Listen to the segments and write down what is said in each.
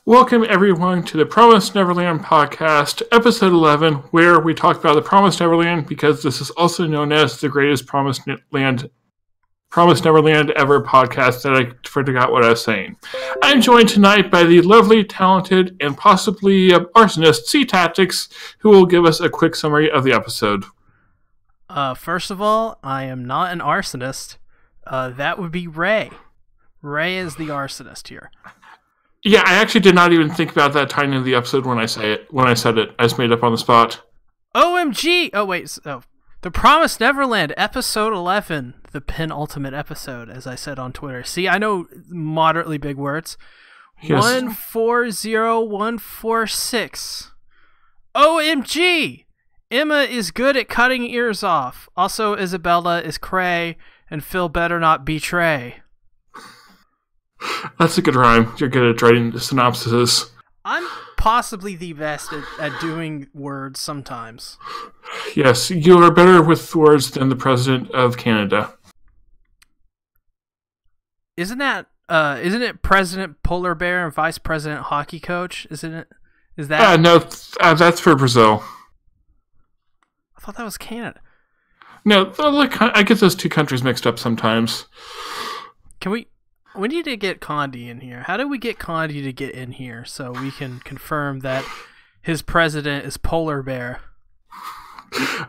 Welcome, everyone, to the Promised Neverland podcast, episode 11, where we talk about the Promised Neverland because this is also known as the greatest Promised Neverland ever podcast that I forgot what I was saying. I'm joined tonight by the lovely, talented, and possibly arsonist Sea Tactics, who will give us a quick summary of the episode. First of all, I am not an arsonist. That would be Ray. Ray is the arsonist here. Yeah, I actually did not even think about that time in the episode when I said it. I just made it up on the spot. OMG! Oh, wait. The Promised Neverland, episode 11. The penultimate episode, as I said on Twitter. See, I know moderately big words. Yes. 140146. OMG! Emma is good at cutting ears off. Also, Isabella is cray, and Phil better not betray. That's a good rhyme. You're good at writing the synopsises. I'm possibly the best at doing words sometimes. Yes, you are better with words than the President of Canada. Isn't it President Polar Bear and Vice President Hockey Coach? Isn't it? Is that? No, that's for Brazil. I thought that was Canada. No, I get those two countries mixed up sometimes. We need to get Condi in here. How do we get Condi to get in here so we can confirm that his president is Polar Bear?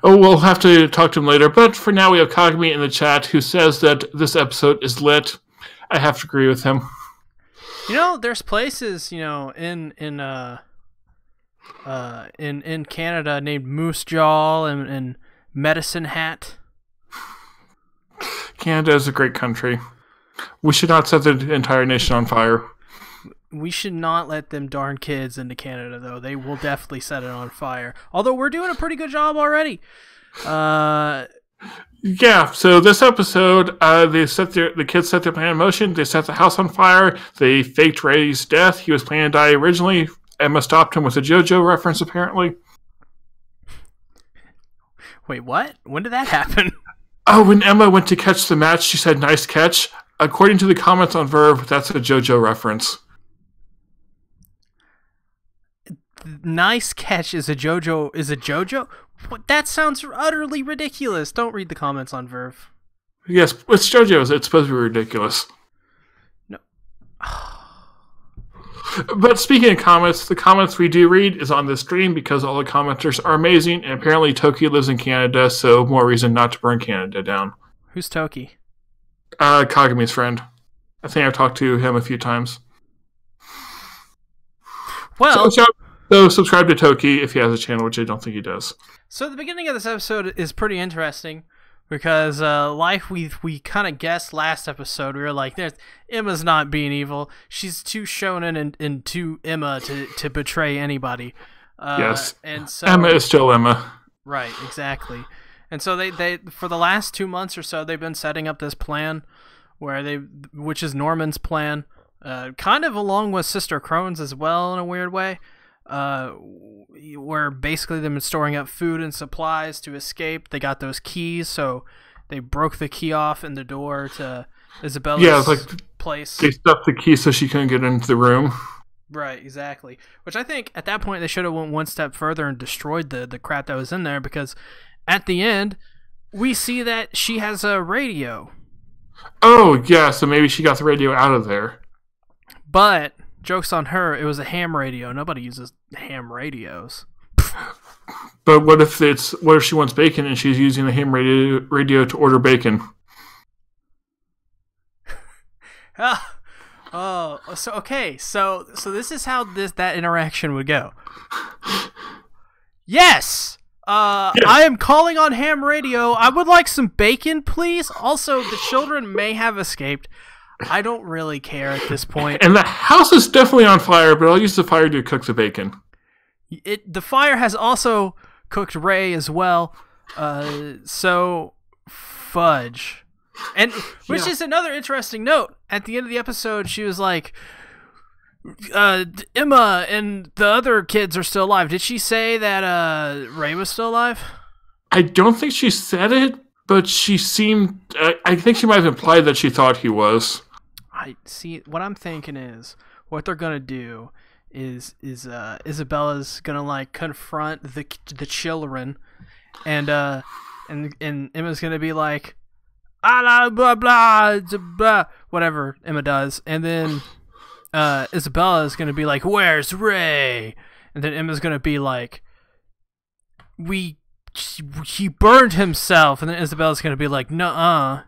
Oh, we'll have to talk to him later. But for now, we have Kagami in the chat who says that this episode is lit. I have to agree with him. You know, there's places, in Canada named Moose Jaw and Medicine Hat. Canada is a great country. We should not set the entire nation on fire. We should not let them darn kids into Canada, though. They will definitely set it on fire. Although we're doing a pretty good job already. Yeah, so this episode, the kids set their plan in motion. They set the house on fire. They faked Ray's death. He was planning to die originally. Emma stopped him with a JoJo reference, apparently. Wait, what? When did that happen? Oh, when Emma went to catch the match, she said, "Nice catch." According to the comments on Verve, that's a JoJo reference. Nice catch is a JoJo? What? That sounds utterly ridiculous. Don't read the comments on Verve. Yes, it's JoJo's. It's supposed to be ridiculous. No. But speaking of comments, the comments we do read is on the stream because all the commenters are amazing, and apparently Toki lives in Canada, so more reason not to burn Canada down. Who's Toki? Kagami's friend. I think I've talked to him a few times. Well, so subscribe to Toki if he has a channel, which I don't think he does. So the beginning of this episode is pretty interesting because, like we kind of guessed last episode, we were like, Emma's not being evil. She's too shonen and too Emma to betray anybody. Yes, and so Emma is still Emma. Right, exactly. And so they for the last 2 months or so, they've been setting up this plan which is Norman's plan, kind of along with Sister Crone's as well in a weird way, where basically they've been storing up food and supplies to escape. They got those keys, so they broke the key off in the door to Isabella's place. They stuffed the key so she couldn't get into the room. Right, exactly. Which I think at that point they should have went one step further and destroyed the crap that was in there, because at the end, we see that she has a radio. Oh, yeah, so maybe she got the radio out of there. But, joke's on her, it was a ham radio. Nobody uses ham radios. But what if she wants bacon and she's using the ham radio to order bacon? So this is how that interaction would go. Yes! I am calling on ham radio. I would like some bacon, please. Also, the children may have escaped. I don't really care at this point. And the house is definitely on fire, but I'll use the fire to cook the bacon. The fire has also cooked Ray as well. So, fudge. And which is another interesting note. At the end of the episode, she was like, Emma and the other kids are still alive. Did she say that Ray was still alive? I don't think she said it, but she seemed... I think she might have implied that she thought he was. I see. What I'm thinking is, what they're going to do Isabella's gonna like confront the children, and Emma's gonna be like, blah blah blah blah, whatever Emma does, and then Isabella is gonna be like, "Where's Ray?" And then Emma's gonna be like, he burned himself, and then Isabella's gonna be like, "Nuh-uh."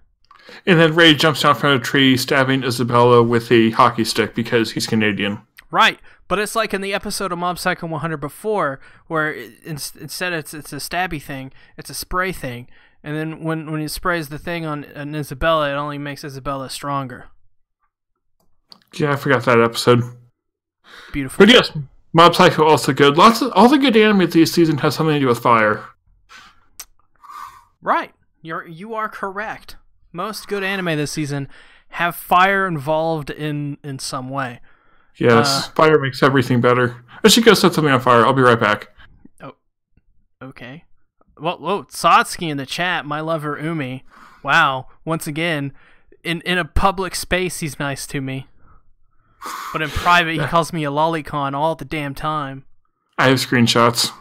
And then Ray jumps down from a tree, stabbing Isabella with a hockey stick because he's Canadian. Right, but it's like in the episode of Mob Psycho 100 before, where instead it's a stabby thing, it's a spray thing, and then when he sprays the thing on Isabella, it only makes Isabella stronger. Yeah, I forgot that episode. Beautiful. But yes, Mob Psycho also good. All the good anime this season has something to do with fire. Right, you are correct. Most good anime this season have fire involved in some way. Yes, fire makes everything better. I should go set something on fire. I'll be right back. Oh, okay. Whoa, Satsuki in the chat, my lover Umi. Wow, once again, in a public space, he's nice to me. But in private, he calls me a lolicon all the damn time. I have screenshots.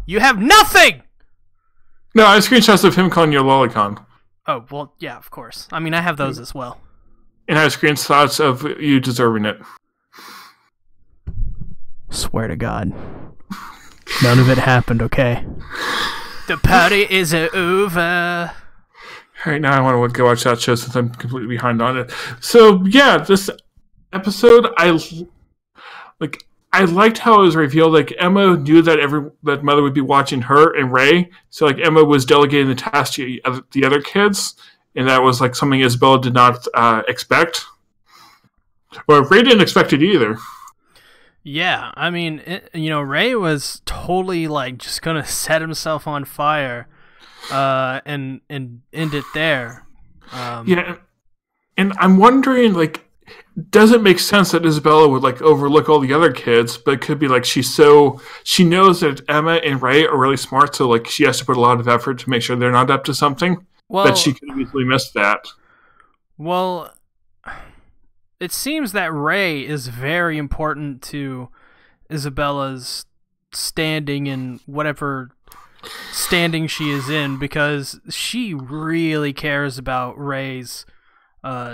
You have nothing! No, I have screenshots of him calling you a lolicon. Oh, well, yeah, of course. I mean, I have those as well. And I have screenshots of you deserving it. Swear to God. None of it happened, okay? The party is over. Right now I want to go watch that show since I'm completely behind on it. So, yeah, this episode, I liked how it was revealed. Like, Emma knew that Mother would be watching her and Ray. So, like, Emma was delegating the task to the other kids. And that was, like, something Isabella did not expect. Or Ray didn't expect it either. Yeah, I mean, Ray was totally, like, just gonna set himself on fire and end it there. Yeah, and I'm wondering, like, does it make sense that Isabella would, like, overlook all the other kids, but it could be, like, she knows that Emma and Ray are really smart, so, like, she has to put a lot of effort to make sure they're not up to something, that she could easily miss that. Well, it seems that Ray is very important to Isabella's standing in whatever standing she is in, because she really cares about Ray's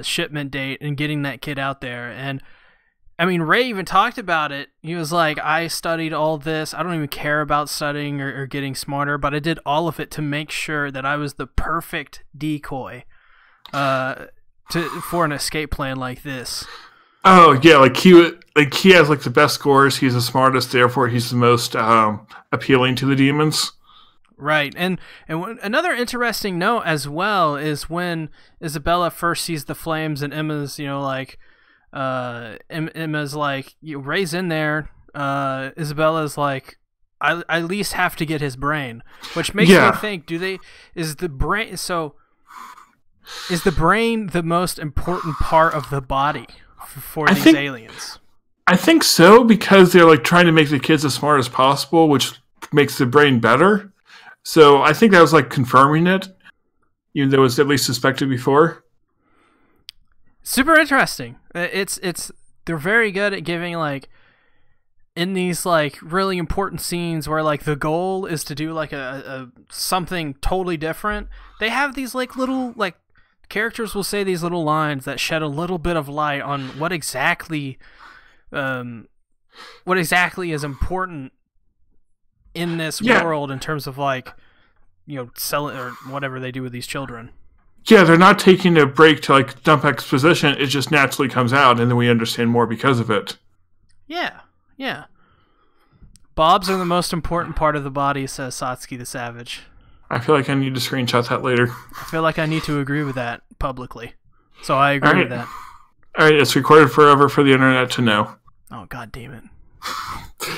shipment date and getting that kid out there. And I mean, Ray even talked about it. He was like, I studied all this. I don't even care about studying or getting smarter, but I did all of it to make sure that I was the perfect decoy for an escape plan like this. Oh yeah, like he has like the best scores. He's the smartest, therefore he's the most appealing to the demons. Right, and another interesting note as well is when Isabella first sees the flames and Emma's, Emma's like, Ray's in there. Isabella's like, I at least have to get his brain, which makes me think: is the brain the most important part of the body for these aliens? I think so, because they're like trying to make the kids as smart as possible, which makes the brain better. So I think that was like confirming it, even though it was at least suspected before. Super interesting. They're very good at giving, like, in these like really important scenes where like the goal is to do like a something totally different. They have these like little, like, characters will say these little lines that shed a little bit of light on what exactly is important in this world in terms of, like, selling or whatever they do with these children. Yeah, they're not taking a break to like dump exposition. It just naturally comes out, and then we understand more because of it. Yeah. Bobs are the most important part of the body, says Satsuki the Savage. I feel like I need to screenshot that later. I feel like I need to agree with that publicly. So I agree with that. Alright, it's recorded forever for the internet to know. Oh, god damn it.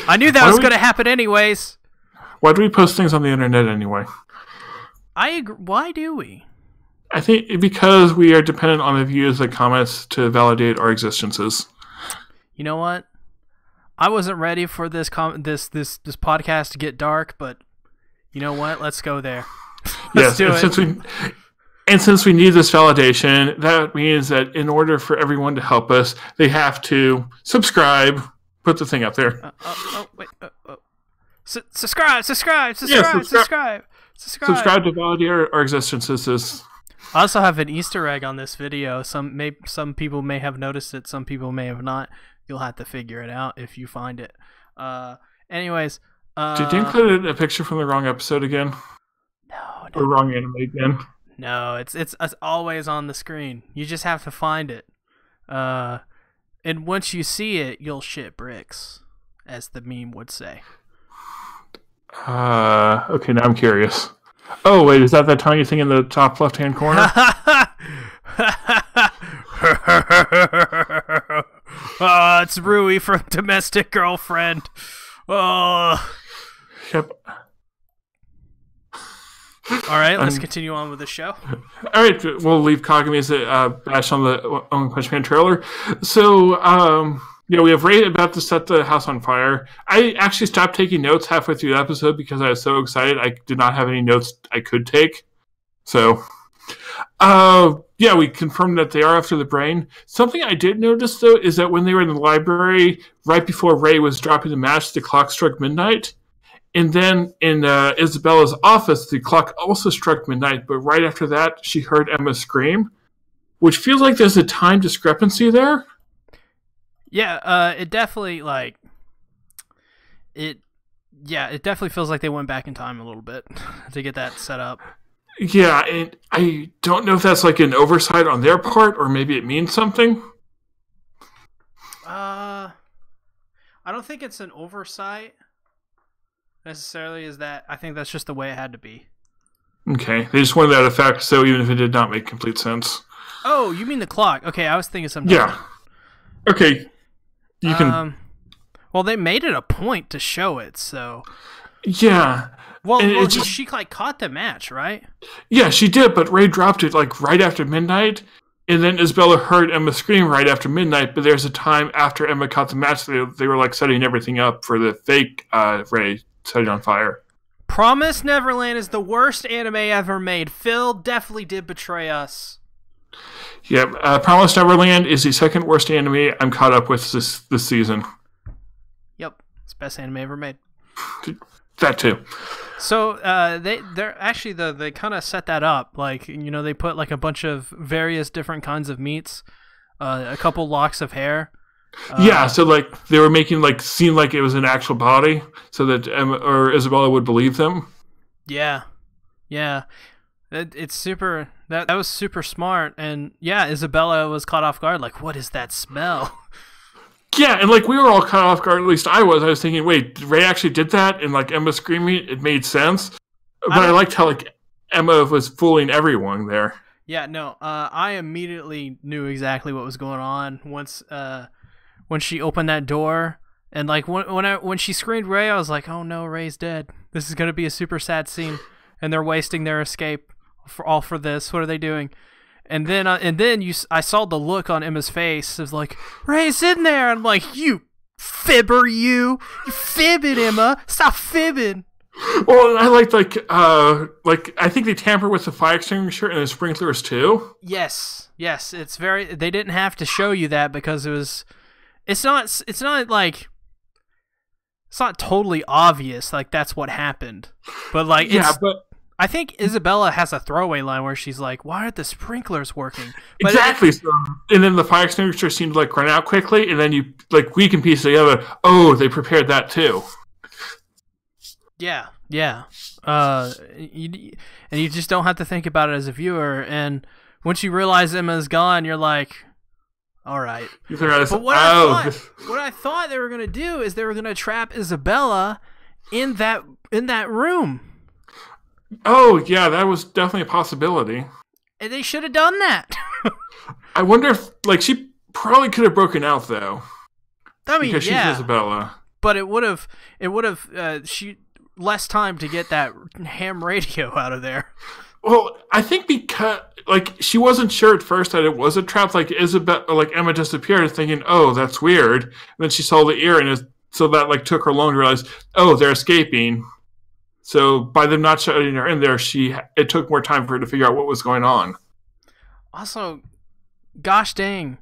I knew that was going to happen anyways. Why do we post things on the internet anyway? I agree. Why do we? I think because we are dependent on the views and comments to validate our existences. You know what? I wasn't ready for this podcast to get dark, but you know what? Let's go there. Let's do it. Since we need this validation, that means that in order for everyone to help us, they have to subscribe, put the thing up there. Wait. Subscribe to validate our existence. This is. I also have an Easter egg on this video. Some people may have noticed it. Some people may have not. You'll have to figure it out if you find it. Anyways. Did you include a picture from the wrong episode again? No. Or wrong anime again? No, it's always on the screen. You just have to find it. And once you see it, you'll shit bricks, as the meme would say. Okay, now I'm curious. Oh, wait, is that tiny thing in the top left-hand corner? It's Rui from Domestic Girlfriend. Oh. Yep. All right, let's continue on with the show. All right, we'll leave Kagami's bash on the One Punch Man trailer. So, we have Ray about to set the house on fire. I actually stopped taking notes halfway through the episode because I was so excited. I did not have any notes I could take. So, we confirmed that they are after the brain. Something I did notice, though, is that when they were in the library, right before Ray was dropping the match, the clock struck midnight. And then in Isabella's office, the clock also struck midnight, but right after that, she heard Emma scream, which feels like there's a time discrepancy there. Yeah, it definitely, it definitely feels like they went back in time a little bit to get that set up. Yeah, and I don't know if that's like an oversight on their part, or maybe it means something. I don't think it's an oversight. Necessarily is that I think that's just the way it had to be. Okay, they just wanted that effect, so even if it did not make complete sense. Oh, you mean the clock? Okay, I was thinking something. Yeah. Okay, you can. Well, they made it a point to show it, so. Yeah. Well, she caught the match, right? Yeah, she did, but Ray dropped it right after midnight, and then Isabella heard Emma scream right after midnight. But there's a time after Emma caught the match, they were setting everything up for the fake Ray. Set it on fire. Promised Neverland is the worst anime ever made. Phil definitely did betray us. Yep, Promised Neverland is the second worst anime I'm caught up with this season. Yep, it's the best anime ever made. That too. So they're actually they kind of set that up. They put a bunch of various different kinds of meats, a couple locks of hair. So they were making seem like it was an actual body, so that Emma or Isabella would believe them. Yeah. It's super. That was super smart, and Isabella was caught off guard. What is that smell? Yeah, and we were all caught off guard. At least I was. I was thinking, wait, Ray actually did that, and Emma screaming, it made sense. But I liked how Emma was fooling everyone there. Yeah, no. I immediately knew exactly what was going on once. When she opened that door, and when she screamed Ray, I was like, "Oh no, Ray's dead. This is gonna be a super sad scene, and they're wasting their escape for this. What are they doing?" And then I saw the look on Emma's face. It was like, "Ray's in there." I'm like, "You fibber, you fibbing, Emma. Stop fibbing." Well, I liked I think they tamper with the fire extinguisher and the sprinklers too. Yes, it's very. They didn't have to show you that because it was. It's not totally obvious that's what happened, but I think Isabella has a throwaway line where she's like, "Why aren't the sprinklers working?" But exactly. And then the fire extinguisher seemed to run out quickly, and then you we can piece together. Oh, they prepared that too. Yeah. You just don't have to think about it as a viewer, and once you realize Emma's gone, you're like. All right. But what I thought they were going to do is they were going to trap Isabella in that room. Oh, yeah, that was definitely a possibility. And they should have done that. I wonder if she probably could have broken out though. I mean, because she's Isabella. But it would have she less time to get that ham radio out of there. Well, I think because she wasn't sure at first that it was a trap. Emma just appeared, thinking, "Oh, that's weird." And then she saw the ear, and so that took her long to realize, "Oh, they're escaping." So by them not shutting her in there, it took more time for her to figure out what was going on. Also, gosh dang,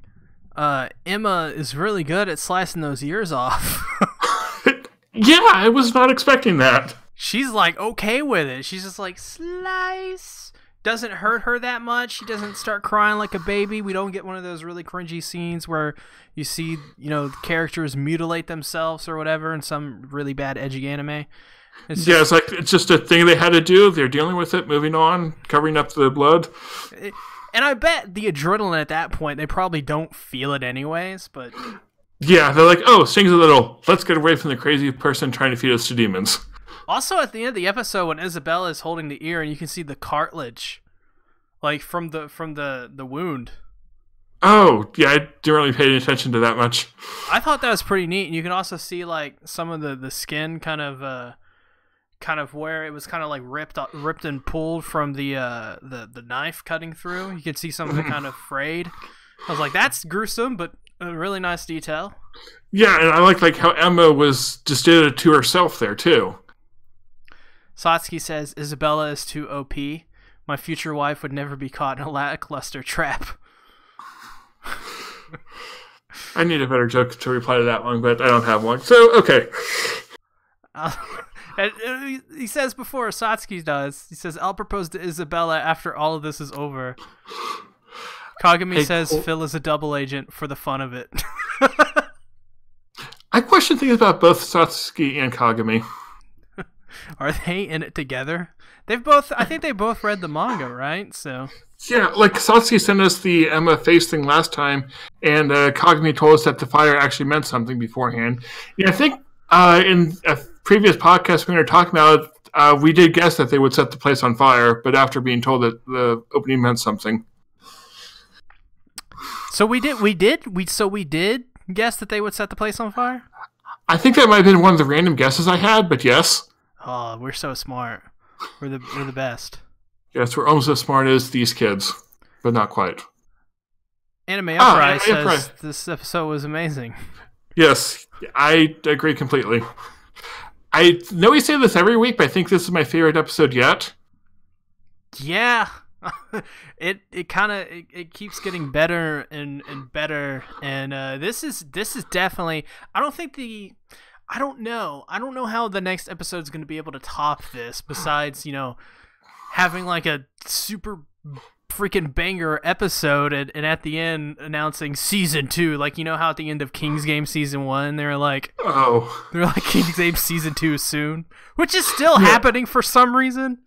Emma is really good at slicing those ears off. Yeah, I was not expecting that. She's like okay with it. She's just like slice. Doesn't hurt her that much. She doesn't start crying like a baby. We don't get one of those really cringy scenes where you see, characters mutilate themselves or whatever in some really bad edgy anime. It's just a thing they had to do. They're dealing with it, moving on, covering up the blood. And I bet the adrenaline at that point, they probably don't feel it anyways, but... Yeah, they're like, oh, stings a little. Let's get away from the crazy person trying to feed us to demons. Also, at the end of the episode, when Isabella is holding the ear and you can see the cartilage, like, from the wound. Oh, yeah, I didn't really pay attention to that much. I thought that was pretty neat. And you can also see, like, some of the skin kind of where it was kind of like ripped and pulled from the knife cutting through. You could see some of it kind of frayed. I was like, that's gruesome, but a really nice detail. Yeah, and I like how Emma just did it to herself there too. Satsuki says Isabella is too OP. My future wife would never be caught in a lackluster trap. I need a better joke to reply to that one, but I don't have one. So okay. And he says before Satsuki does, he says, I'll propose to Isabella after all of this is over. Kagami says Phil is a double agent for the fun of it. I question things about both Satsuki and Kagami. Are they in it together? I think they both read the manga, right? So yeah, like Satsuki sent us the Emma face thing last time, and Kagami told us that the fire actually meant something beforehand. Yeah, I think in a previous podcast we were talking about, we did guess that they would set the place on fire, but after being told that the opening meant something. So we did guess that they would set the place on fire? I think that might have been one of the random guesses I had, but yes. Oh, we're so smart. We're the best. Yes, we're almost as smart as these kids, but not quite. Anime Uprise says this episode was amazing. Yes, I agree completely. I know we say this every week, but I think this is my favorite episode yet. Yeah. it keeps getting better and better, and this is definitely, I don't know how the next episode is going to be able to top this, besides having like a super freaking banger episode and at the end announcing season 2, like how at the end of King's Game season 1 they're like King's Game season 2 soon, which is still happening for some reason.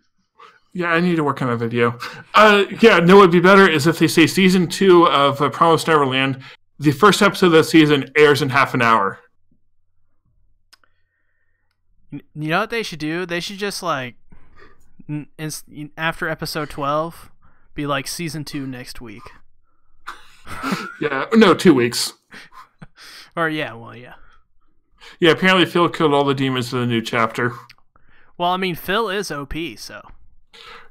Yeah, I need to work on a video. What would be better is if they say season 2 of Promised Neverland, the first episode of that season airs in half an hour. You know what they should do? They should just like, after episode 12, be like season 2 next week. Yeah, no, 2 weeks. Or yeah. Yeah, apparently Phil killed all the demons in the new chapter. Well, I mean, Phil is OP, so...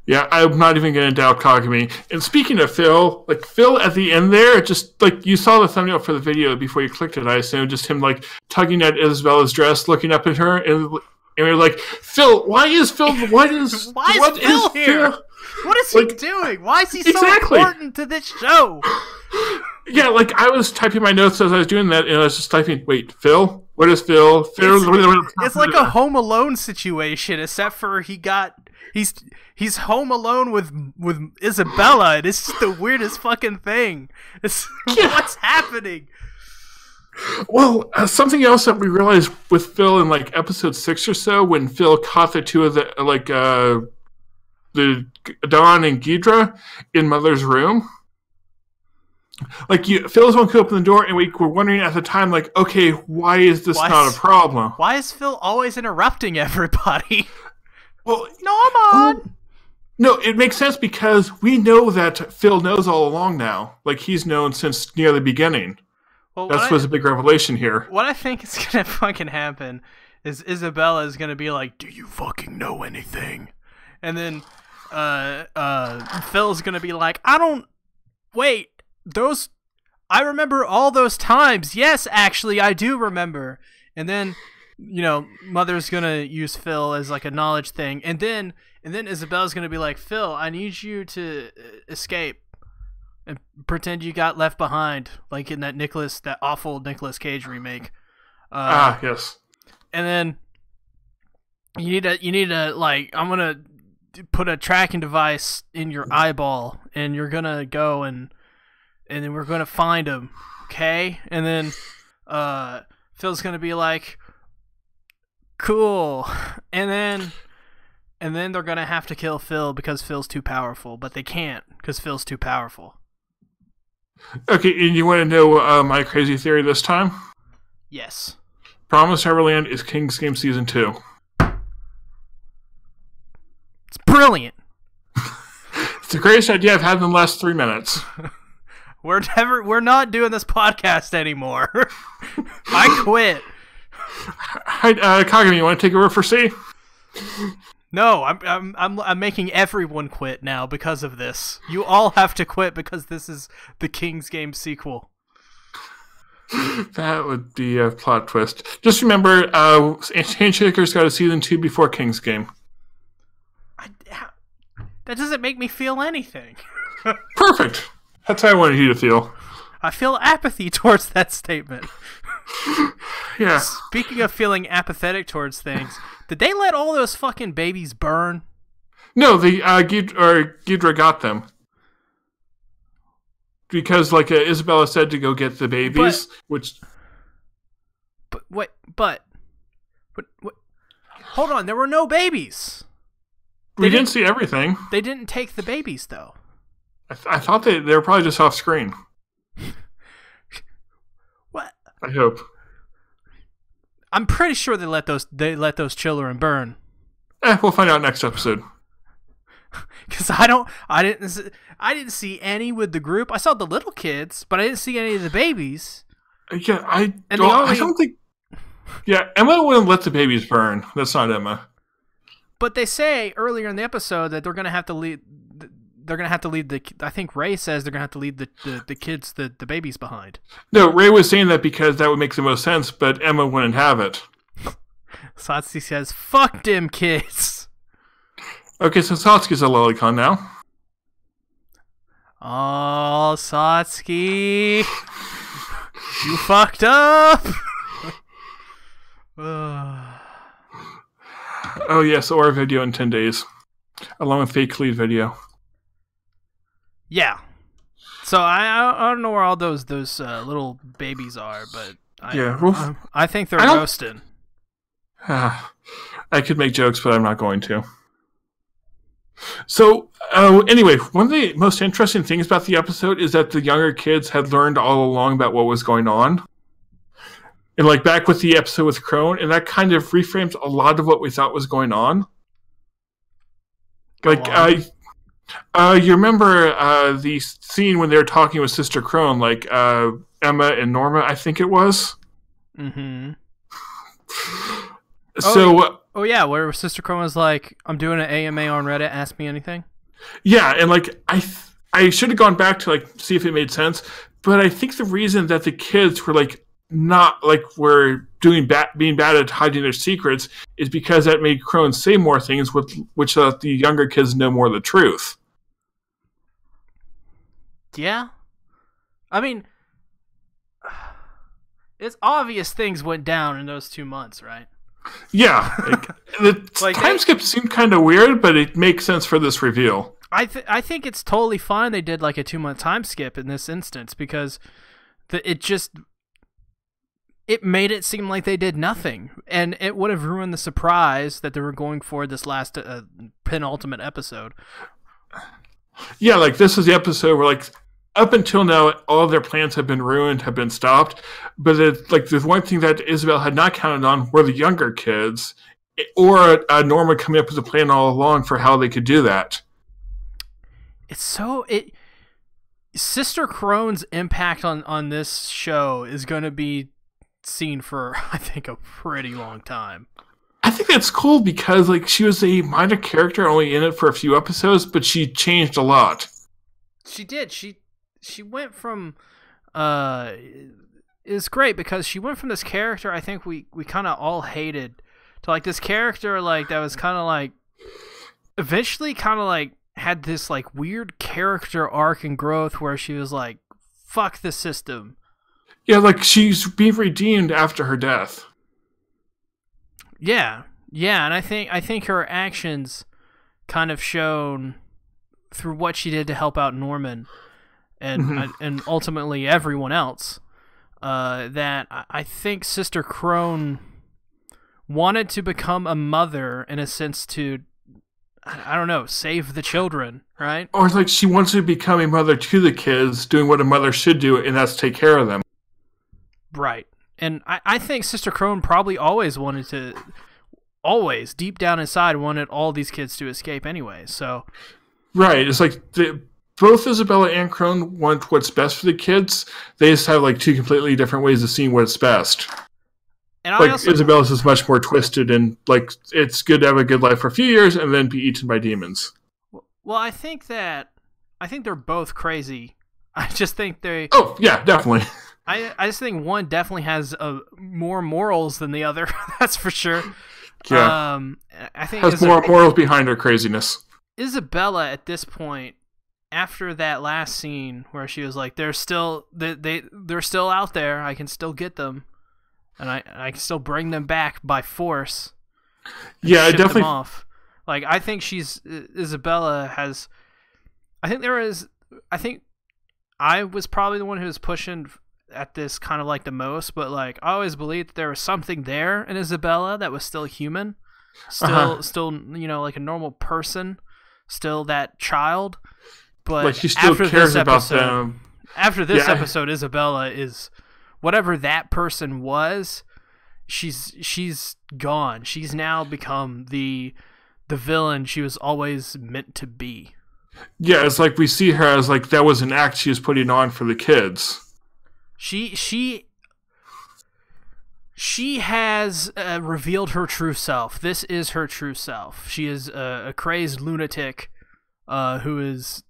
Yeah, I'm not even going to doubt Kagami. And speaking of Phil, like Phil at the end there, just like you saw the thumbnail for the video before you clicked it, I assume, just him like tugging at Isabella's dress, looking up at her, and we're like, Phil, why is Phil here? What is he doing? Why is he so important to this show? Yeah, like I was typing my notes as I was doing that, and I was just typing, wait, Phil? What is Phil? It's like a Home Alone situation, except for he's home alone with Isabella, and it's just the weirdest fucking thing. What's happening? Well, something else that we realized with Phil in like episode 6 or so, when Phil caught the two of the Dawn and Ghidra in Mother's room. Like Phil's one could open the door, and we were wondering at the time, like, okay, why is this not a problem? Why is Phil always interrupting everybody? Well, no, I'm on. No, it makes sense because we know that Phil knows all along now. Like he's known since near the beginning. Well, that was a big revelation here. What I think is gonna fucking happen is Isabella is gonna be like, "Do you fucking know anything?" And then Phil's gonna be like, "I don't. Wait, those. I remember all those times. Yes, actually, I do remember." And then, Mother's gonna use Phil as like a knowledge thing, and then Isabella's gonna be like, "Phil, I need you to escape and pretend you got left behind, like in that awful Nicolas Cage remake. Yes. And then you need to like, I'm gonna put a tracking device in your eyeball, and you're gonna go and then we're gonna find him, okay? And then Phil's gonna be like, cool, and then they're gonna have to kill Phil because Phil's too powerful, but they can't because Phil's too powerful. Okay, and you want to know my crazy theory this time? Yes. Promised Neverland is King's Game Season 2. It's brilliant. It's the greatest idea I've had in the last 3 minutes. We're not doing this podcast anymore. I quit. Hi, Kagami, you want to take over for C? No, I'm making everyone quit now because of this. You all have to quit because this is the King's Game sequel. That would be a plot twist. Just remember, Handshaker's got a Season 2 before King's Game. That doesn't make me feel anything. Perfect. That's how I wanted you to feel. I feel apathy towards that statement. Yeah. Speaking of feeling apathetic towards things, did they let all those fucking babies burn? No, the Ghidra got them. Because, like, Isabella said to go get the babies, But, hold on, there were no babies. We didn't see everything. They didn't take the babies, though. I thought they were probably just off screen. What? I hope. I'm pretty sure they let those children burn. We'll find out next episode. Because I didn't see any with the group. I saw the little kids, but I didn't see any of the babies. Yeah, I don't think. Yeah, Emma wouldn't let the babies burn. That's not Emma. But they say earlier in the episode that they're gonna have to lead. They're gonna have to lead the. I think Ray says they're gonna have to lead the kids, the babies behind. No, Ray was saying that because that would make the most sense, but Emma wouldn't have it. Satsuki says, "Fuck them kids." Okay, so Satsuki's a lolicon now. Oh, Satsuki, you fucked up. Oh yes, or a video in 10 days, along with fake lead video. Yeah. So I don't know where all those little babies are, but I think they're roasted. I could make jokes, but I'm not going to. So, anyway, one of the most interesting things about the episode is that the younger kids had learned all along about what was going on. And, like, back with the episode with Crone, and that kind of reframes a lot of what we thought was going on. Like, you remember the scene when they were talking with Sister Crone, like, Emma and Norma, I think it was? Mm-hmm. So... Oh, yeah, where Sister Crone was like, I'm doing an AMA on Reddit, ask me anything? Yeah, and, like, I should have gone back to, like, see if it made sense, but I think the reason that the kids were, like, not, like, were being bad at hiding their secrets is because that made Crone say more things, which let the younger kids know more of the truth. Yeah? I mean, it's obvious things went down in those 2 months, right? Yeah. The time skip seemed kind of weird, but it makes sense for this reveal. I think it's totally fine they did like a 2-month time skip in this instance because it made it seem like they did nothing, and it would have ruined the surprise that they were going for this last penultimate episode. Yeah, like this is the episode where, like, up until now, all their plans have been ruined, have been stopped. But the one thing that Isabel had not counted on were the younger kids, or Norma coming up with a plan all along for how they could do that. Sister Crone's impact on this show is going to be seen for, I think, a pretty long time. I think that's cool because, like, she was a minor character, only in it for a few episodes, but she changed a lot. She did. She went from it's great because she went from this character I think we kind of all hated to, like, this character, like, that was kind of like eventually kind of like had this like weird character arc and growth where she was like, fuck the system. Yeah, like she's being redeemed after her death. Yeah, and I think her actions kind of shown through what she did to help out Norman and ultimately everyone else. That I think Sister Crone wanted to become a mother in a sense to, I don't know, save the children, right? Or like she wants to become a mother to the kids, doing what a mother should do, and that's take care of them. Right. And I think Sister Crone probably always, deep down inside, wanted all these kids to escape anyway, so... Right, it's like both Isabella and Crone want what's best for the kids. They just have like two completely different ways of seeing what's best. And like Isabella's is much more twisted, and like it's good to have a good life for a few years and then be eaten by demons. Well, I think they're both crazy. I just think they... Oh, yeah, definitely. I just think one definitely has more morals than the other. That's for sure. Yeah. I think has more morals behind her craziness. Isabella, at this point, after that last scene where she was like, they're still out there. I can still get them, and I can still bring them back by force. Yeah, ship definitely. Them off. Like I think Isabella has. I think I was probably the one who was pushing at this kind of like the most, but like I always believed that there was something there in Isabella that was still human, still like a normal person, still that child. But like she still cares about them. After this episode, Isabella is whatever that person was. She's gone. She's now become the villain she was always meant to be. Yeah, it's like we see her as like that was an act she was putting on for the kids. She has revealed her true self. This is her true self. She is a crazed lunatic who is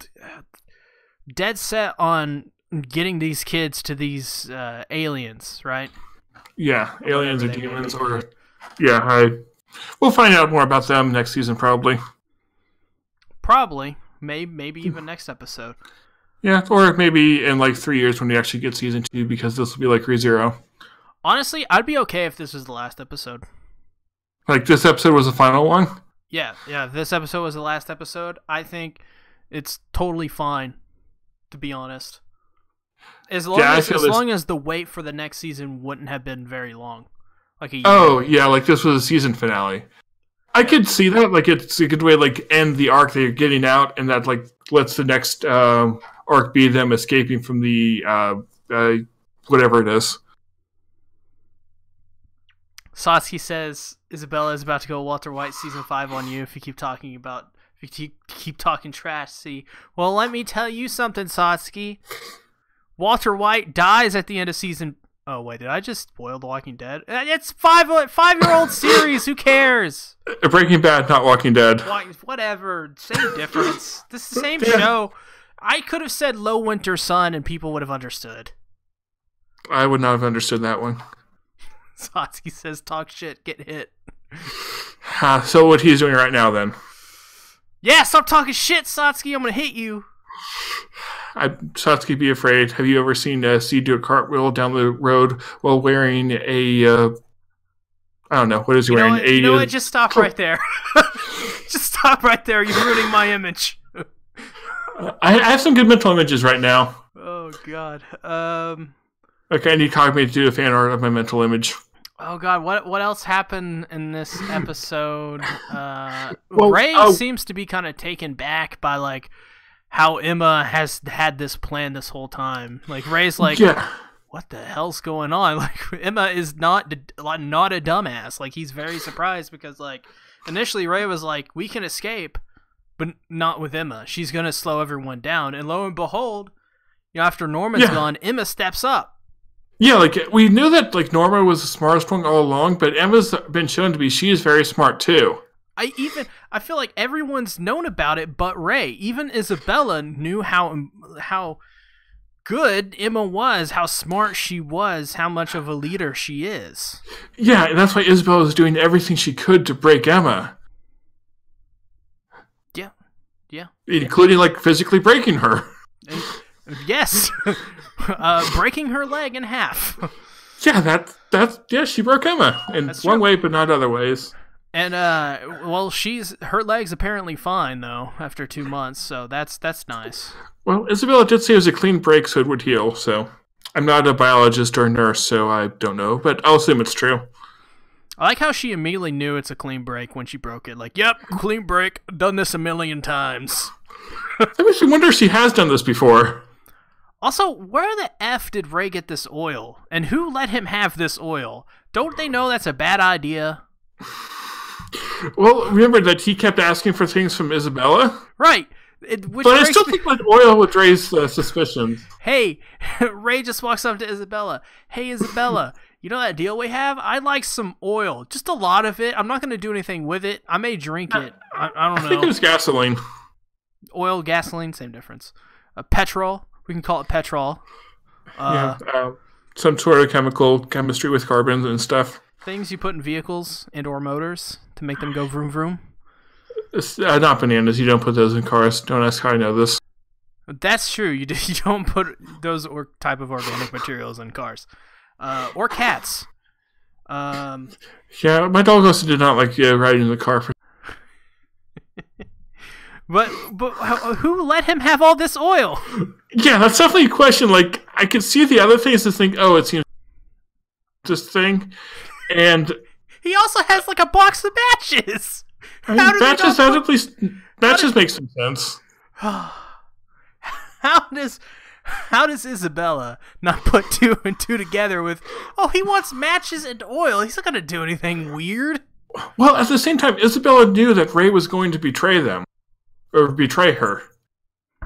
dead set on getting these kids to these aliens, right? Yeah, aliens or demons, or we'll find out more about them next season, probably. Probably, maybe even next episode. Yeah, or maybe in like 3 years when we actually get season 2, because this will be like ReZero. Honestly, I'd be okay if this was the last episode. Like this episode was the final one? Yeah, if this episode was the last episode, I think it's totally fine, to be honest. As long as the wait for the next season wouldn't have been very long. Like a year. Oh, yeah, like this was a season finale. I could see that. Like it's a good way to like end the arc that you're getting out, and that like lets the next arc be them escaping from the whatever it is. Satsuki says Isabella is about to go Walter White season 5 on you if you keep talking trash. See, well, let me tell you something, Satsuki. Walter White dies at the end of season. Oh wait, did I just spoil The Walking Dead? It's 5-year-old series. Who cares? Breaking Bad, not Walking Dead. Whatever, same difference. This is the same show. I could have said Low Winter Sun and people would have understood. I would not have understood that one. Satsuki says, "Talk shit, get hit." So what he's doing right now, then? Yeah, stop talking shit, Satsuki. I'm gonna hit you. Satsuki, be afraid. Have you ever seen C do a cartwheel down the road while wearing a? I don't know. What is he wearing? You know what? Just stop right there. Just stop right there. You're ruining my image. I have some good mental images right now. Oh God. Okay, I need Cogme to do a fan art of my mental image. Oh God, what else happened in this episode? Ray seems to be kind of taken back by like how Emma has had this plan this whole time. Like Ray's like, what the hell's going on? Like Emma is not a dumbass. Like he's very surprised because like initially Ray was like, we can escape, but not with Emma. She's gonna slow everyone down. And lo and behold, after Norman's gone, Emma steps up. Yeah, like we knew that like Norma was the smartest one all along, but Emma's been shown to be she's very smart too. I feel like everyone's known about it but Ray. Even Isabella knew how good Emma was, how smart she was, how much of a leader she is. Yeah, and that's why Isabella was doing everything she could to break Emma. Yeah. Including, like, physically breaking her. And, yes. Breaking her leg in half. Yeah, yeah, she broke Emma in one way, but not other ways. And, well, her leg's apparently fine, though, after 2 months, so that's nice. Well, Isabella did say it was a clean break, so it would heal, so... I'm not a biologist or a nurse, so I don't know, but I'll assume it's true. I like how she immediately knew it's a clean break when she broke it. Like, yep, clean break, done this 1,000,000 times. That makes me wonder if she has done this before. Also, where the F did Ray get this oil? And who let him have this oil? Don't they know that's a bad idea? Well, remember that he kept asking for things from Isabella? Right. But I still think like oil would raise suspicions. Hey, Ray just walks up to Isabella. Hey, Isabella, you know that deal we have? I'd like some oil. Just a lot of it. I'm not going to do anything with it. I may drink it. I don't know. I think it was gasoline. Oil, gasoline, same difference. Petrol. We can call it petrol. Some sort of chemistry with carbons and stuff. Things you put in vehicles and or motors to make them go vroom vroom. Not bananas. You don't put those in cars. Don't ask how I know this. That's true. You don't put those type of organic materials in cars. Or cats. Yeah, my dog also did not like riding in the car. But who let him have all this oil? Yeah, that's definitely a question. Like, I could see the other things to think, oh, it seems this thing. And he also has like a box of matches. That just makes some sense. How does Isabella not put 2 and 2 together with, oh, he wants matches and oil. He's not going to do anything weird. Well, at the same time, Isabella knew that Ray was going to betray them. Or betray her.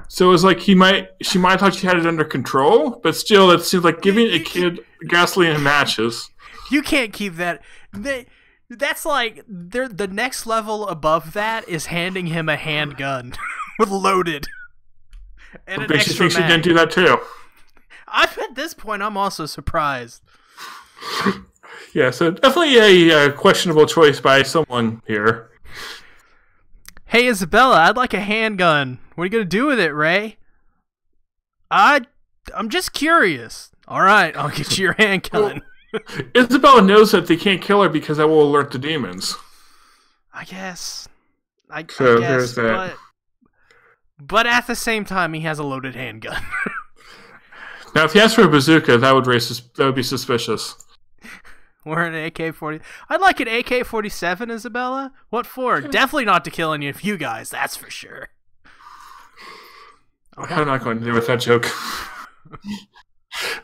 So it was like she might have thought she had it under control, but still, it seems like giving a kid gasoline and matches. You can't keep that. That's like the next level above that is handing him a handgun with loaded and an extra mag. She didn't do that too. At this point, I'm also surprised. Yeah, so definitely a questionable choice by someone here. Hey, Isabella, I'd like a handgun. What are you going to do with it, Ray? I'm just curious. All right, I'll get you your handgun. Well, Isabella knows that they can't kill her because that will alert the demons. I guess. There's that. But at the same time, he has a loaded handgun. Now, if he asked for a bazooka, that would be suspicious. Or an AK-40. I'd like an AK-47, Isabella. What for? Definitely not to kill any of you guys, that's for sure. I'm not going to do with that joke.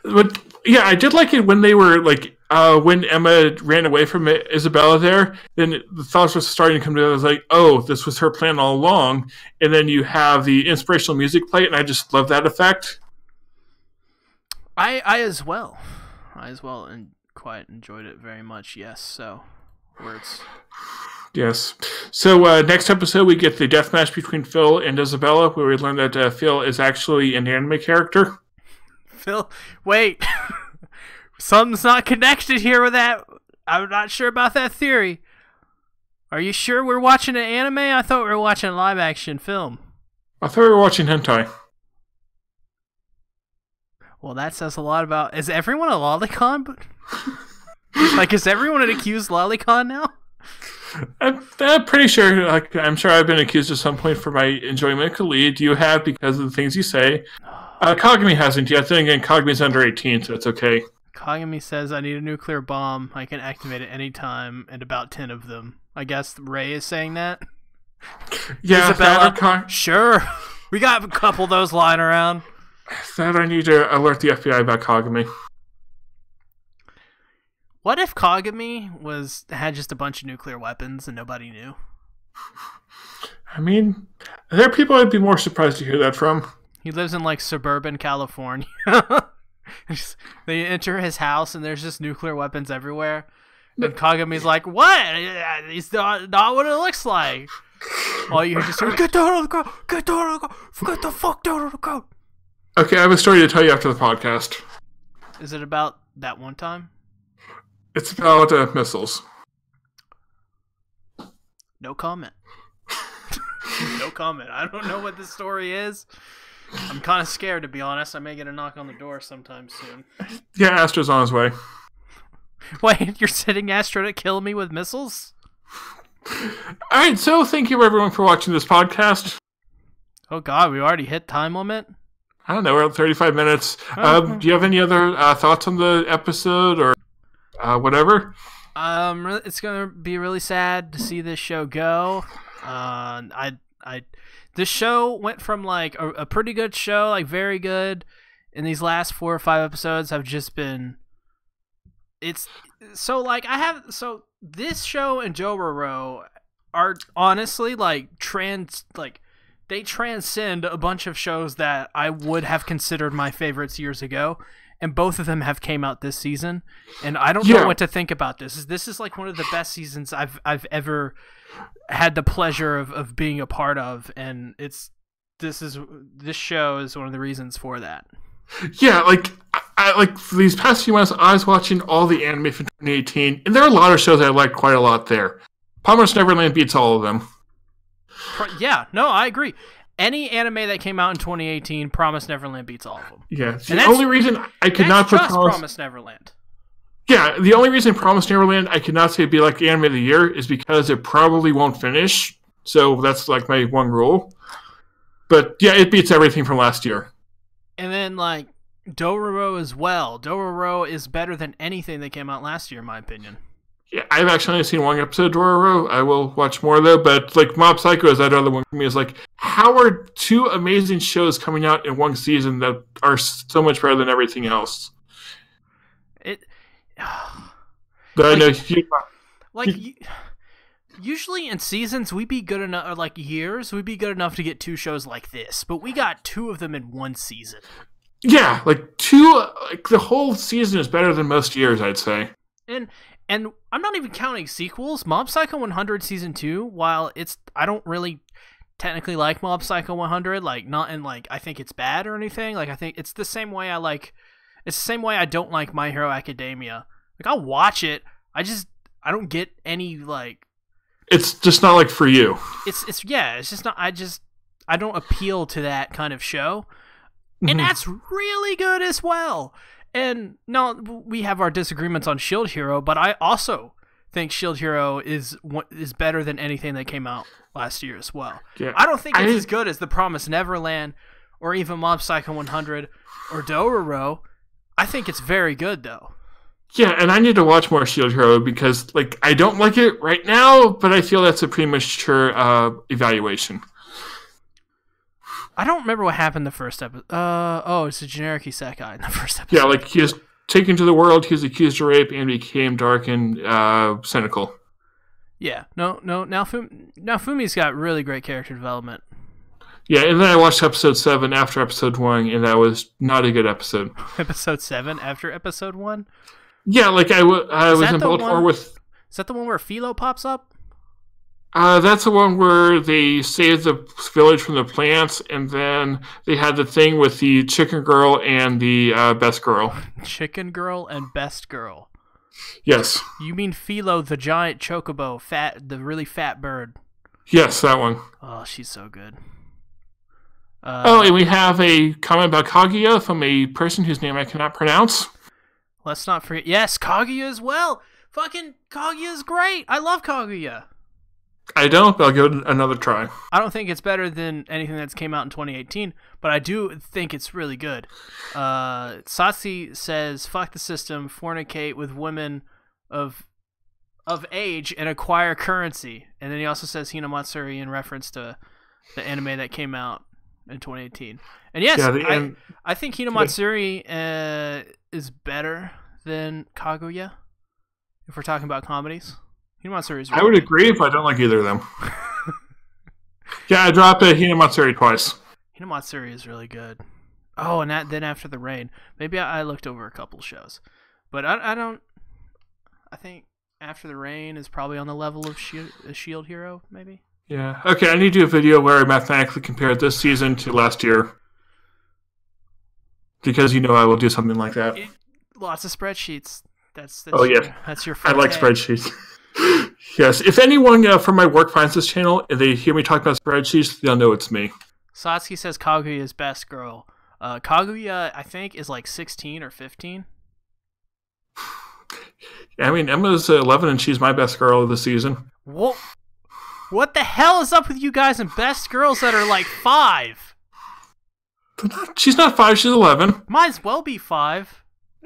But, yeah, I did like it when they were, like, when Emma ran away from Isabella there, then the thoughts were starting to come together. I was like, oh, this was her plan all along. And then you have the inspirational music play, and I just love that effect. I as well, and quite enjoyed it very much. Yes, so words. Yes. So next episode we get the death match between Phil and Isabella, where we learn that Phil is actually an anime character. Phil, wait, something's not connected here with that. I'm not sure about that theory. Are you sure we're watching an anime? I thought we were watching a live action film. I thought we were watching hentai. Well, that says a lot about... Is everyone a lolicon? Like, is everyone an accused lolicon now? I'm pretty sure. Like, I'm sure I've been accused at some point for my enjoyment of Khalid. You have because of the things you say. Kagami hasn't yet. Then again, Kagami's under 18, so it's okay. Kagami says, I need a nuclear bomb. I can activate it anytime, and about 10 of them. I guess Ray is saying that? Yeah, Isabella, sure. We got a couple of those lying around. That I need to alert the FBI about Kagami. What if Kagami had just a bunch of nuclear weapons and nobody knew? I mean, there are people I'd be more surprised to hear that from. He lives in, like, suburban California. They enter his house and there's just nuclear weapons everywhere. And Kagami's like, what? It's not what it looks like. All you hear just get down on the ground, get down on the ground, get the fuck down on the ground. Okay, I have a story to tell you after the podcast. Is it about that one time? It's about missiles. No comment. No comment. I don't know what this story is. I'm kind of scared, to be honest. I may get a knock on the door sometime soon. Yeah, Astro's on his way. Wait, you're sending Astro to kill me with missiles? Alright, so thank you everyone for watching this podcast. Oh god, we already hit time limit? I don't know, we're at 35 minutes. Do you have any other thoughts on the episode or whatever? It's gonna be really sad to see this show go. This show went from like a pretty good show, like very good, and these last 4 or 5 episodes have just been. It's so like this show and Dororo are honestly like they transcend a bunch of shows that I would have considered my favorites years ago. And both of them have came out this season, and I don't know what to think about this. This is like one of the best seasons I've ever had the pleasure of being a part of, and this show is one of the reasons for that. Yeah, like I like for these past few months, I was watching all the anime from 2018, and there are a lot of shows I like quite a lot there. Promised Neverland beats all of them. Yeah, no, I agree. Any anime that came out in 2018, Promised Neverland beats all of them. Yeah, the only reason I could not put Promised Neverland. Yeah, the only reason Promised Neverland I could not say it'd be like the anime of the year is because it probably won't finish. So that's like my one rule. But yeah, it beats everything from last year. And then like Dororo as well. Dororo is better than anything that came out last year, in my opinion. Yeah, I've actually only seen one episode of Dororo. I will watch more though. But like Mob Psycho is that other one for me. Is like, how are 2 amazing shows coming out in one season that are so much better than everything else? But I know usually in seasons we'd be good enough, or like years we'd be good enough to get 2 shows like this, but we got 2 of them in one season. Yeah, like 2, like the whole season is better than most years, I'd say. And I'm not even counting sequels. Mob Psycho 100 Season 2, while I don't really technically like Mob Psycho 100, like not in like I think it's bad or anything. Like I think it's the same way I don't like My Hero Academia. Like I'll watch it. I don't get any like. It's just not like for you. It's just not. I don't appeal to that kind of show, and that's really good as well. And no, we have our disagreements on Shield Hero, but I also think Shield Hero is better than anything that came out last year as well. Yeah. I don't think it's as good as The Promised Neverland or even Mob Psycho 100 or Dororo. I think it's very good though. Yeah, and I need to watch more Shield Hero because like I don't like it right now, but I feel that's a premature evaluation. I don't remember what happened the first episode. It's a generic isekai in the first episode. Yeah, like he was taken to the world, he was accused of rape, and became dark and cynical. Yeah, no. Now Fumi's got really great character development. Yeah, and then I watched episode 7 after episode 1, and that was not a good episode. Episode 7 after episode 1? Yeah, like I was in Baltimore with... Is that the one where Philo pops up? That's the one where they saved the village from the plants, and then they had the thing with the chicken girl and the best girl. Chicken girl and best girl. Yes. You mean Philo, the giant chocobo, the really fat bird? Yes, that one. Oh, she's so good. And we have a comment about Kaguya from a person whose name I cannot pronounce. Let's not forget. Yes, Kaguya as well. Fucking Kaguya is great. I love Kaguya. I don't, but I'll give it another try. I don't think it's better than anything that's came out in 2018, but I do think it's really good. Satsi says, fuck the system, fornicate with women of age and acquire currency. And then he also says Hinamatsuri in reference to the anime that came out in 2018. And yes, I think Hinamatsuri is better than Kaguya, if we're talking about comedies. Hinamatsuri is really I would agree if I don't like either of them. Yeah, I dropped a Hinamatsuri twice. Hinamatsuri is really good. Oh, and then After the Rain. Maybe I looked over a couple shows. But I think After the Rain is probably on the level of Shield Hero, maybe? Yeah. Okay, I need to do a video where I mathematically compare this season to last year. Because I will do something like that. Lots of spreadsheets. That's yes. That's your forte. I like spreadsheets. Yes, if anyone from my work finds this channel and they hear me talk about spreadsheets, they'll know it's me. Satsuki says Kaguya is best girl. Kaguya, I think, is like 16 or 15. I mean, Emma's 11 and she's my best girl of the season. What the hell is up with you guys and best girls that are like 5? She's not 5, she's 11. Might as well be 5.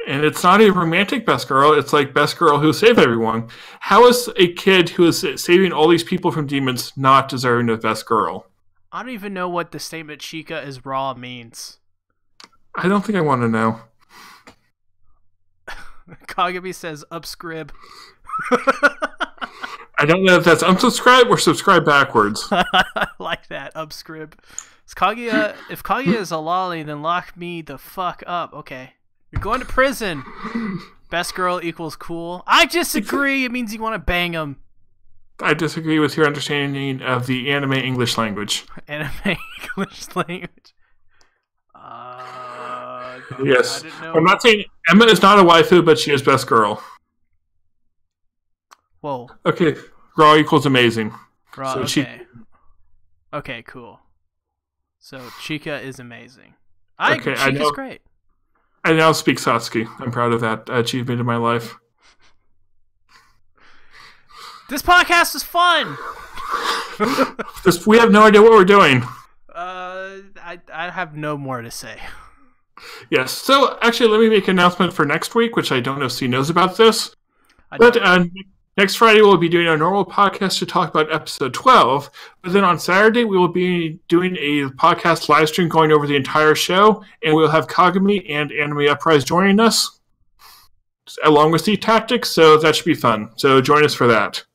And it's not a romantic best girl, it's like best girl who saved everyone. How is a kid who is saving all these people from demons not deserving of best girl? I don't even know what the statement Chica is raw means. I don't think I want to know. Kagami says upscrib. I don't know if that's unsubscribe or subscribe backwards. I like that, upscrib. If Kaguya is a lolly, then lock me the fuck up. Okay. You're going to prison. Best girl equals cool. I disagree. It means you want to bang him. I disagree with your understanding of the anime English language. Anime English language. Yes. I'm not saying Emma is not a waifu, but she is best girl. Whoa. Okay. Raw equals amazing. Raw, so okay. Okay, cool. So Chica is amazing. Chica's great. I now speak Satsuki. I'm proud of that achievement in my life. This podcast is fun! We have no idea what we're doing. I have no more to say. Yes. So, actually, let me make an announcement for next week, which I don't know if C knows about this. Next Friday, we'll be doing our normal podcast to talk about episode 12. But then on Saturday, we will be doing a podcast live stream going over the entire show. And we'll have Kagami and Anime Uprise joining us, along with Sea Tactics. So that should be fun. So join us for that.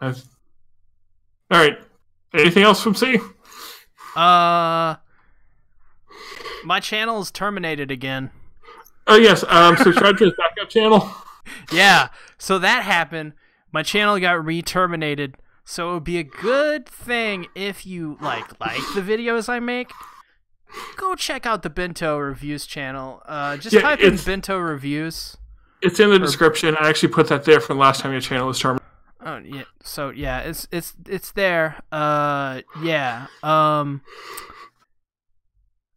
All right. Anything else from C? My channel is terminated again. Oh, yes. Subscribe to his backup channel. Yeah. So that happened. My channel got re-terminated. So it would be a good thing if you like the videos I make. Go check out the Bento Reviews channel. Just type in Bento Reviews. It's in the description. I actually put that there from the last time your channel was terminated. Oh yeah. So yeah, it's there. Yeah.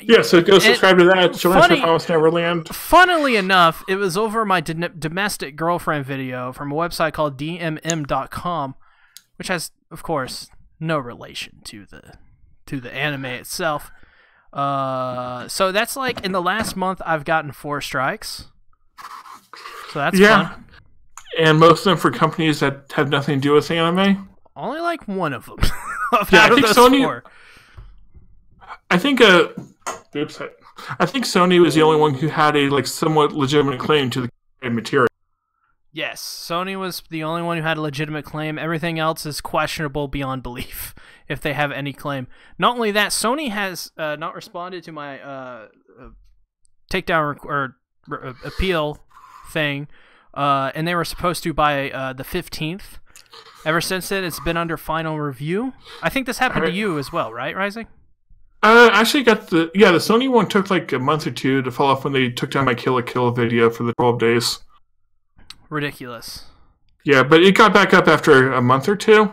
Yeah, so go subscribe to that. Join us for Promised Neverland. Funnily enough, it was over my domestic girlfriend video from a website called dmm.com, which has, of course, no relation to the anime itself. So that's like in the last month I've gotten 4 strikes. So that's fun. And most of them for companies that have nothing to do with anime. Only like one of them. I think Sony. 4. I think I think Sony was the only one who had a somewhat legitimate claim to the material. Yes, Sony was the only one who had a legitimate claim. Everything else is questionable beyond belief, if they have any claim. Not only that, Sony has not responded to my takedown or appeal thing, and they were supposed to by the 15th. Ever since then, it's been under final review. I think this happened to you as well, right, Rising? Actually got the Sony one took like a month or two to follow up when they took down my Kill la Kill video for the 12 days. Ridiculous. Yeah, but it got back up after a month or two.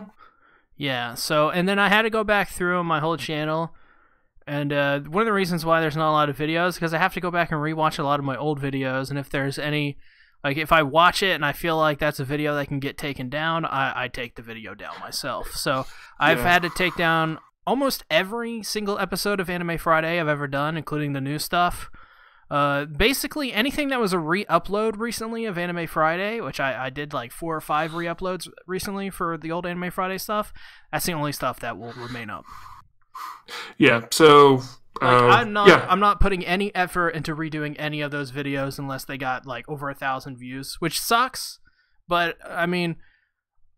Yeah, so, and then I had to go back through my whole channel, and one of the reasons why there's not a lot of videos is because I have to go back and rewatch a lot of my old videos, and if there's any, if I watch it and I feel like that's a video that can get taken down, I take the video down myself. So I've had to take down almost every single episode of Anime Friday I've ever done, including the new stuff. Basically anything that was a re-upload recently of Anime Friday, which I did like 4 or 5 re-uploads recently for the old Anime Friday stuff, that's the only stuff that will remain up. Yeah, so I'm not putting any effort into redoing any of those videos unless they got like over 1,000 views, which sucks, but I mean,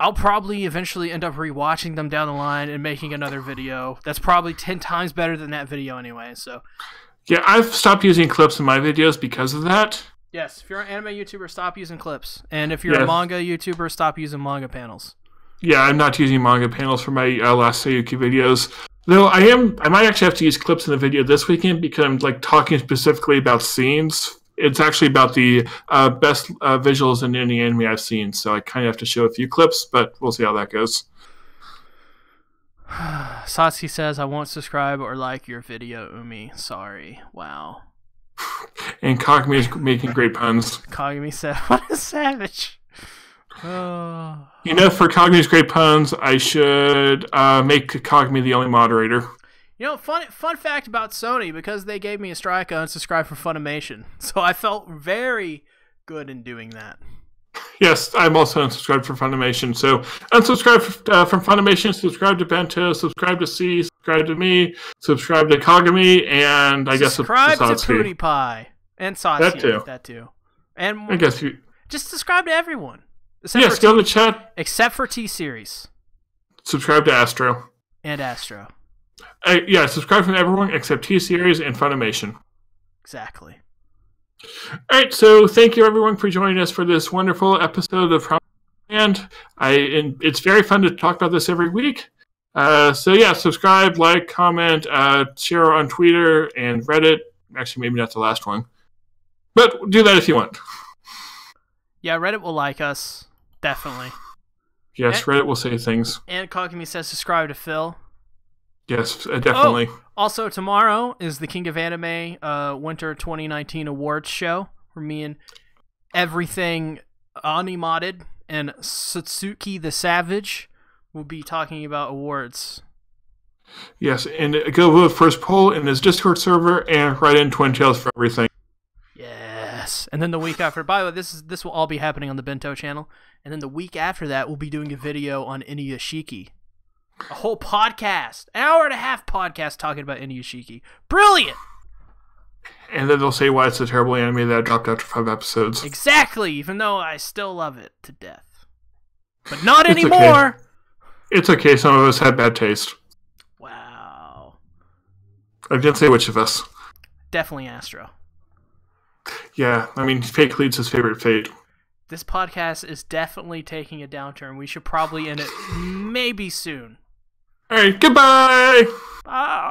I'll probably eventually end up rewatching them down the line and making another video that's probably 10 times better than that video anyway. So, yeah, I've stopped using clips in my videos because of that. Yes, if you're an anime YouTuber, stop using clips. And if you're a manga YouTuber, stop using manga panels. Yeah, I'm not using manga panels for my last Sayuki videos. Though I might actually have to use clips in the video this weekend because I'm talking specifically about scenes it's actually about the best visuals in any anime I've seen. So I kind of have to show a few clips, but we'll see how that goes. Satsuki says, I won't subscribe or like your video, Umi. Sorry. Wow. And Kagami is making great puns. Kagami said, what a savage. Oh. You know, for Kagami's great puns, I should make Kagami the only moderator. You know, fun fact about Sony, because they gave me a strike, I unsubscribed from Funimation. So I felt very good in doing that. Yes, I'm also unsubscribed from Funimation. So unsubscribe from Funimation, subscribe to Bento, subscribe to C, subscribe to me, subscribe to Kagami, and I guess subscribe to Pootie Pie and Satsuki. That too. And I guess you just subscribe to everyone. Yes, go to the chat. Except for T-Series. Subscribe to Astro. And Astro. Yeah, subscribe from everyone except T-Series and Funimation. Exactly. All right, so thank you everyone for joining us for this wonderful episode of Promised Neverland. It's very fun to talk about this every week. So yeah, subscribe, like, comment, share on Twitter and Reddit. Actually, maybe not the last one, but do that if you want. Yeah, Reddit will like us, definitely. Yes, Reddit will say things. And Kagami says subscribe to Phil. Yes, definitely. Oh, also, tomorrow is the King of Anime Winter 2019 Awards show, where me and everything Animated and Satsuki the Savage will be talking about awards. Yes, and go vote first poll in his Discord server and write in Twin Tails for everything. Yes. And then the week after, by the way, this will all be happening on the Bento channel. And then the week after that, we'll be doing a video on Inuyashiki. A whole podcast, an hour-and-a-half podcast talking about Inuyashiki. Brilliant! And then they'll say why it's a terrible anime that dropped after 5 episodes. Exactly, even though I still love it to death. But not anymore! Okay. It's okay, some of us had bad taste. Wow. I didn't say which of us. Definitely Astro. Yeah, I mean, Fake Lead's his favorite fate. This podcast is definitely taking a downturn. We should probably end it maybe soon. All right, goodbye! Bye!